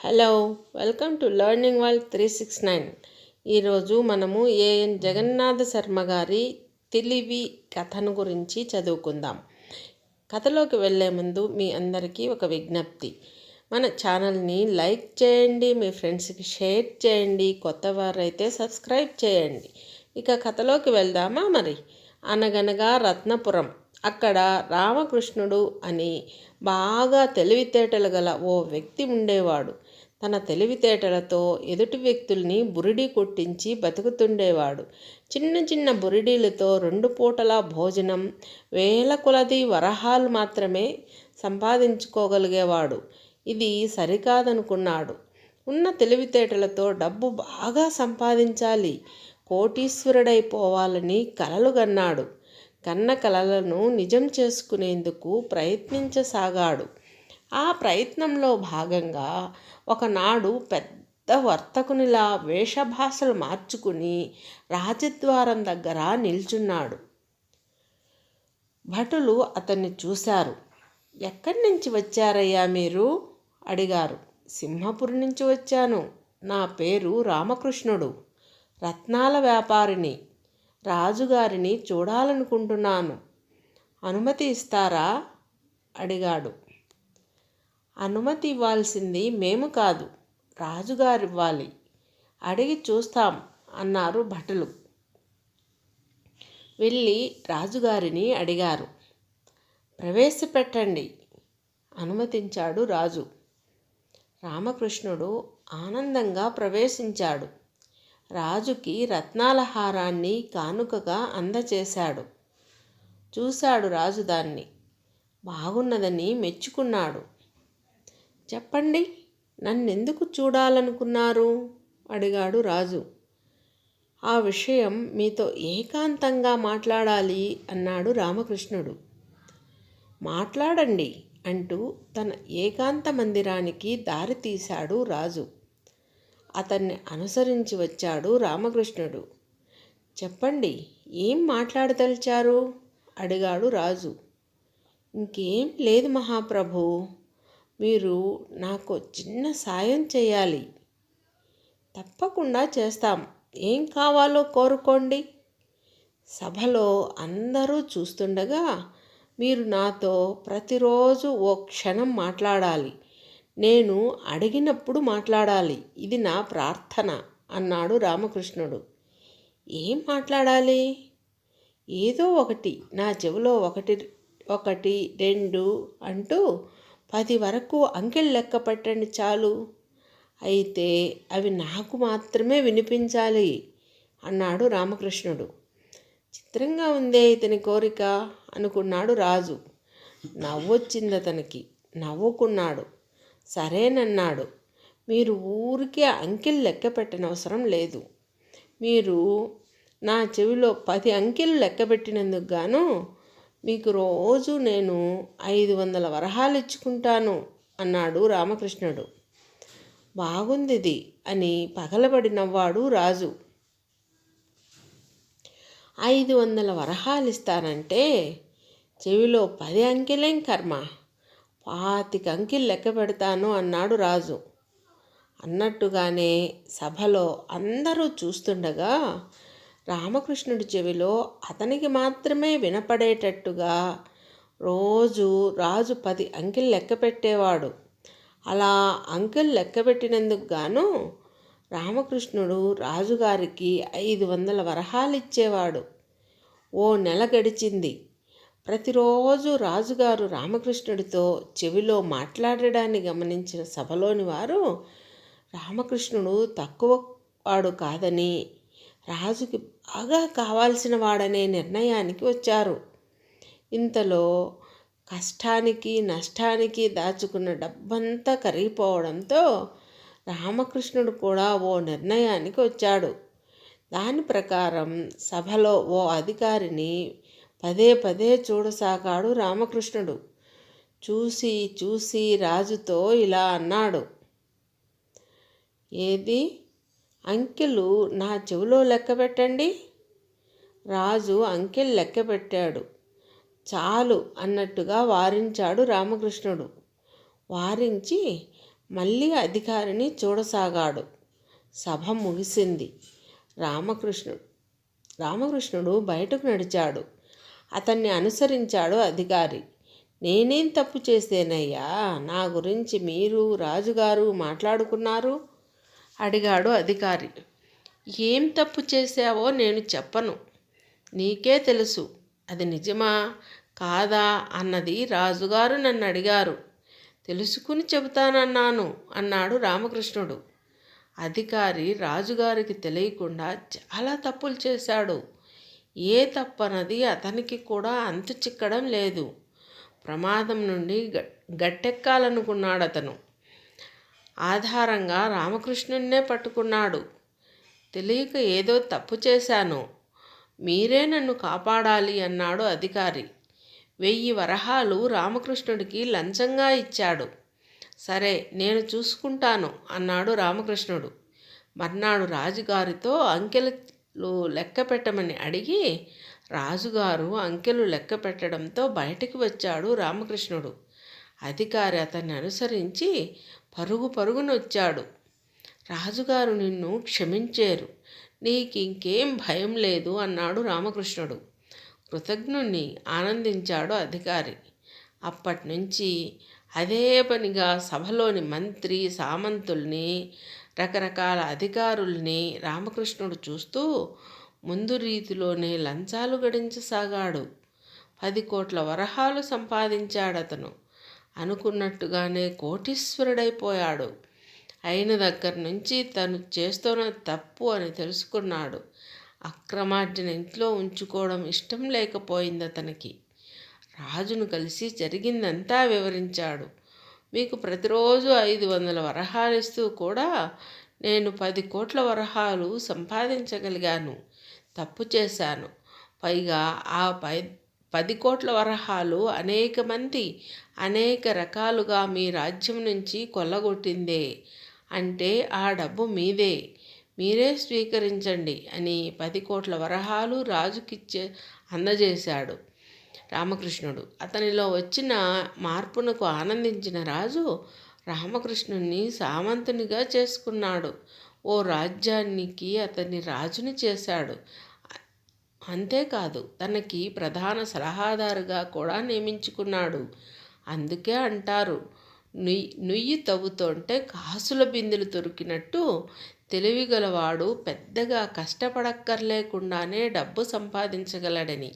Hello, welcome to learning world 369. ఈరోజు మనము AN Jagannath Sharma గారి తెలివి కథను గురించి చదువుకుందాం. కథలోకి వెళ్ళే ముందు మీ అందరికీ ఒక విజ్ఞప్తి. మన ఛానల్ని లైక్ చేయండి, మీ ఫ్రెండ్స్కి షేర్ చేయండి, కొత్త వారైతే సబ్స్క్రైబ్ చేయండి. ఇక కథలోకి వెళ్దామా మరి. అనగనగా రత్నపురం. అక్కడ రామకృష్ణుడు అని బాగా తెలివితేటలు గల ఓ వ్యక్తి ఉండేవాడు. తన తెలివితేటలతో ఎదుటి వ్యక్తుల్ని బురిడి కొట్టించి బతుకుతుండేవాడు. చిన్న చిన్న బురిడీలతో 2 పూటల భోజనం, వేల కొలది వరహాలు మాత్రమే సంపాదించుకోగలిగేవాడు. ఇది సరికాదనుకున్నాడు. ఉన్న తెలివితేటలతో డబ్బు బాగా సంపాదించాలి, కోటీశ్వరుడైపోవాలని కలలుగన్నాడు. కన్న కలలను నిజం చేసుకునేందుకు ప్రయత్నించసాగాడు. ఆ ప్రయత్నంలో భాగంగా ఒకనాడు పెద్ద వర్తకునిలా వేషభాషలు మార్చుకుని రాజద్వారం దగ్గర నిల్చున్నాడు. భటులు అతన్ని చూశారు. "ఎక్కడి నుంచి వచ్చారయ్యా మీరు?" అడిగారు. "సింహపురి నుంచి వచ్చాను. నా పేరు రామకృష్ణుడు, రత్నాల వ్యాపారిని. రాజుగారిని చూడాలనుకుంటున్నాను. అనుమతి ఇస్తారా?" అడిగాడు. "అనుమతి ఇవ్వాల్సింది మేము కాదు, రాజుగారు ఇవ్వాలి. అడిగి చూస్తాం" అన్నారు భటులు. వెళ్ళి రాజుగారిని అడిగారు. "ప్రవేశపెట్టండి" అనుమతించాడు రాజు. రామకృష్ణుడు ఆనందంగా ప్రవేశించాడు. రాజుకి రత్నాల హారాన్ని కానుకగా అందచేశాడు. చూశాడు రాజు దాన్ని. బాగున్నదని మెచ్చుకున్నాడు. "చెప్పండి, నన్నెందుకు చూడాలనుకున్నారు?" అడిగాడు రాజు. "ఆ విషయం మీతో ఏకాంతంగా మాట్లాడాలి" అన్నాడు రామకృష్ణుడు. "మాట్లాడండి" అంటూ తన ఏకాంత మందిరానికి దారి తీశాడు రాజు. అతన్ని అనుసరించి వచ్చాడు రామకృష్ణుడు. "చెప్పండి, ఏం మాట్లాడదలిచారు?" అడిగాడు రాజు. "ఇంకేం లేదు మహాప్రభు, మీరు నాకు చిన్న సాయం చేయాలి." "తప్పకుండా చేస్తాం. ఏం కావాలో కోరుకోండి." "సభలో అందరూ చూస్తుండగా మీరు నాతో ప్రతిరోజు ఓ క్షణం మాట్లాడాలి. నేను అడిగినప్పుడు మాట్లాడాలి. ఇది నా ప్రార్థన" అన్నాడు రామకృష్ణుడు. "ఏం మాట్లాడాలి?" "ఏదో ఒకటి నా చెవిలో ఒకటి 2 అంటూ 10 వరకు అంకెలు లెక్క పెట్టండి చాలు. అయితే అవి నాకు మాత్రమే వినిపించాలి" అన్నాడు రామకృష్ణుడు. చిత్రంగా ఉందే ఇతని కోరిక అనుకున్నాడు రాజు. నవ్వొచ్చింది అతనికి. నవ్వుకున్నాడు. సరేనన్నాడు. "మీరు ఊరికే అంకెలు లెక్క పెట్టనవసరం లేదు. మీరు నా చెవిలో 10 అంకెలు లెక్కబెట్టినందుకు గాను మీకు రోజు నేను 500 వరహాలు ఇచ్చుకుంటాను" అన్నాడు రామకృష్ణుడు. "బాగుందిది" అని పగలబడి నవ్వాడు రాజు. 500 వరహాలు ఇస్తానంటే చెవిలో 10 అంకెలేం కర్మ, 25 అంకెలు లెక్క పెడతాను అన్నాడు రాజు. అన్నట్టుగానే సభలో అందరూ చూస్తుండగా రామకృష్ణుడి చెవిలో అతనికి మాత్రమే వినపడేటట్టుగా రోజు రాజు 10 అంకెలు లెక్క పెట్టేవాడు. అలా అంకెలు లెక్కబెట్టినందుకు గాను రామకృష్ణుడు రాజుగారికి 500 వరహాలు ఇచ్చేవాడు. ఓ నెల గడిచింది. ప్రతిరోజు రాజుగారు రామకృష్ణుడితో చెవిలో మాట్లాడడాన్ని గమనించిన సభలోని వారు రామకృష్ణుడు తక్కువ వాడు కాదని, రాజుకి బాగా కావాల్సిన వాడనే నిర్ణయానికి వచ్చారు. ఇంతలో కష్టానికి నష్టానికి దాచుకున్న డబ్బంతా కరిగిపోవడంతో రామకృష్ణుడు కూడా ఓ నిర్ణయానికి వచ్చాడు. దాని ప్రకారం సభలో ఓ అధికారిని పదే పదే చూడసాగాడు రామకృష్ణుడు. చూసి చూసి రాజుతో ఇలా అన్నాడు. "ఏది, అంకెలు నా చెవిలో లెక్క పెట్టండి." రాజు అంకెలు లెక్క పెట్టాడు. "చాలు" అన్నట్టుగా వారించాడు రామకృష్ణుడు. వారించి మళ్ళీ అధికారిని చూడసాగాడు. సభ ముగిసింది. రామకృష్ణుడు బయటకు నడిచాడు. అతన్ని అనుసరించాడు అధికారి. నేనేం తప్పు చేసేనయ్యా, నా గురించి మీరు రాజుగారు మాట్లాడుకున్నారు? అడిగాడు అధికారి. ఏం తప్పు చేశావో నేను చెప్పను, నీకే తెలుసు. అది నిజమా కాదా అన్నది రాజుగారు నన్ను అడిగారు, తెలుసుకుని చెబుతానన్నాను అన్నాడు రామకృష్ణుడు. అధికారి రాజుగారికి తెలియకుండా చాలా తప్పులు చేశాడు. ఏ తప్పన్నది అతనికి కూడా అంతు చిక్కడం లేదు. ప్రమాదం నుండి గట్టెక్కాలనుకున్నాడు అతను. ఆధారంగా రామకృష్ణున్నే పట్టుకున్నాడు. తెలియక ఏదో తప్పు చేశాను, మీరే నన్ను కాపాడాలి అన్నాడు అధికారి. 1000 వరహాలు రామకృష్ణుడికి లంచంగా ఇచ్చాడు. సరే, నేను చూసుకుంటాను అన్నాడు రామకృష్ణుడు. మర్నాడు రాజుగారితో అంకెలు లెక్క పెట్టమని అడిగి రాజుగారు అంకెలు లెక్క పెట్టడంతో బయటికి వచ్చాడు రామకృష్ణుడు. అధికారి అతన్ని అనుసరించి పరుగునొచ్చాడు. రాజుగారు నిన్ను క్షమించారు, నీకింకేం భయం లేదు అన్నాడు రామకృష్ణుడు. కృతజ్ఞుణ్ణి ఆనందించాడు అధికారి. అప్పటినుంచి అదే పనిగా సభలోని మంత్రి సామంతుల్ని, రకరకాల అధికారుల్ని రామకృష్ణుడు చూస్తూ ముందు రీతిలోనే లంచాలు గడించసాగాడు. 10 కోట్ల వరహాలు సంపాదించాడతను. అనుకున్నట్టుగానే కోటీశ్వరుడైపోయాడు. అయిన దగ్గర నుంచి తను చేస్తున్న తప్పు అని తెలుసుకున్నాడు. అక్రమార్జన ఇంట్లో ఉంచుకోవడం ఇష్టం లేకపోయింది అతనికి. రాజును కలిసి జరిగిందంతా వివరించాడు. మీకు ప్రతిరోజు 500 వరహాలు ఇస్తూ కూడా నేను 10 కోట్ల వరహాలు సంపాదించగలిగాను. తప్పు చేశాను. పైగా ఆ 10 కోట్ల వరహాలు అనేక మంది అనేక రకాలుగా మీ రాజ్యం నుంచి కొల్లగొట్టిందే. అంటే ఆ డబ్బు మీదే, మీరే స్వీకరించండి అని 10 కోట్ల వరహాలు రాజుకిచ్చే అందజేశాడు రామకృష్ణుడు. అతనిలో వచ్చిన మార్పునకు ఆనందించిన రాజు రామకృష్ణుణ్ణి సామంతునిగా చేసుకున్నాడు. ఓ రాజ్యానికి అతన్ని రాజుని చేశాడు. అంతేకాదు, తనకి ప్రధాన సలహాదారుగా కూడా నియమించుకున్నాడు. అందుకే అంటారు, నుయ్యి తవ్వుతుంటే కాసుల బిందెలు దొరికినట్టు తెలివిగలవాడు పెద్దగా కష్టపడక్కర్లేకుండానే డబ్బు సంపాదించగలడని.